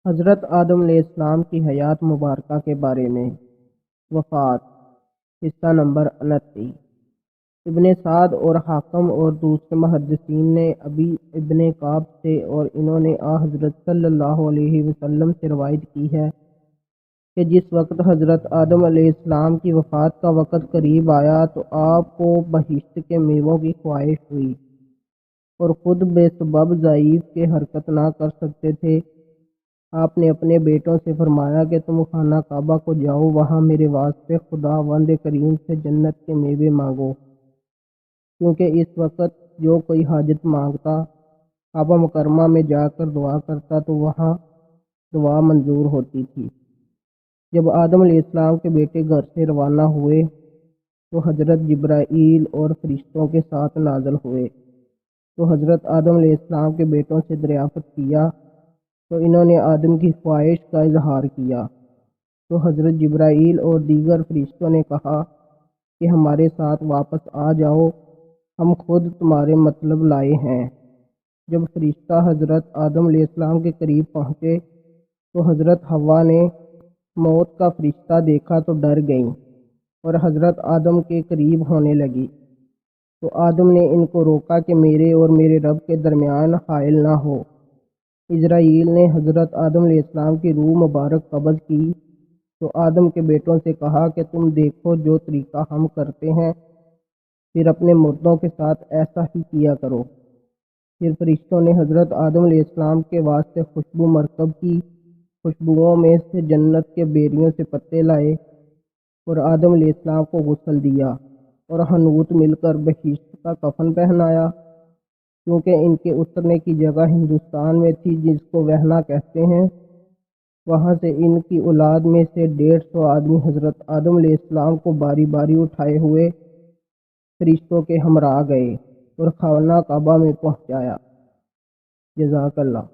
حضرت آدم علیہ السلام کی حیات مبارکہ کے بارے میں وفات حصہ نمبر 29۔ ابن سعد اور حاکم اور دوسرے محدثین نے ابی ابن کعب سے اور انہوں نے حضرت صلی اللہ علیہ وسلم سے روایت کی ہے کہ جس وقت حضرت آدم علیہ السلام کی وفات کا وقت قریب آیا تو آپ کو بہشت کے میووں کی خواہش ہوئی اور خود بے سبب ضعیف کے حرکت نہ کر سکتے تھے۔ آپ نے اپنے بیٹوں سے فرمایا کہ تم خانہ کعبہ کو جاؤ، وہاں میرے واسطے خداوند کریم سے جنت کے میوے مانگو، کیونکہ اس وقت جو کوئی حاجت مانگتا کعبہ مکرمہ میں جا کر دعا کرتا تو وہاں دعا منظور ہوتی تھی۔ جب آدم علیہ السلام کے بیٹے گھر سے روانہ ہوئے تو حضرت جبرائیل اور فرشتوں کے ساتھ نازل ہوئے تو حضرت آدم علیہ السلام کے بیٹوں سے دریافت کیا تو انہوں نے آدم کی خواہش کا اظہار کیا تو حضرت جبرائیل اور دیگر فرشتوں نے کہا کہ ہمارے ساتھ واپس آ جاؤ، ہم خود تمہارے مطلب لائے ہیں۔ جب فرشتہ حضرت آدم علیہ السلام کے قریب پہنچے تو حضرت حوا نے موت کا فرشتہ دیکھا تو ڈر گئیں اور حضرت آدم کے قریب ہونے لگی تو آدم نے ان کو روکا کہ میرے اور میرے رب کے درمیان حائل نہ ہو۔ اسرائیل نے حضرت آدم علیہ السلام کی روح مبارک قبض کی تو آدم کے بیٹوں سے کہا کہ تم دیکھو جو طریقہ ہم کرتے ہیں، پھر اپنے مردوں کے ساتھ ایسا ہی کیا کرو۔ پھر فرشتوں نے حضرت آدم علیہ السلام کے واسطے خوشبو مرکب کی، خوشبوؤں میں سے جنت کے بیریوں سے پتے لائے اور آدم علیہ السلام کو غسل دیا اور حنوط مل کر بہشت کا کفن پہنایا، کیونکہ ان کے اترنے کی جگہ ہندوستان میں تھی جس کو وہنا کہتے ہیں۔ وہاں سے ان کی اولاد میں سے 150 آدمی حضرت آدم علیہ السلام کو باری باری اٹھائے ہوئے فرشتوں کے ہمراہ گئے اور خانہ کعبہ میں پہنچایا۔ جزاک اللہ۔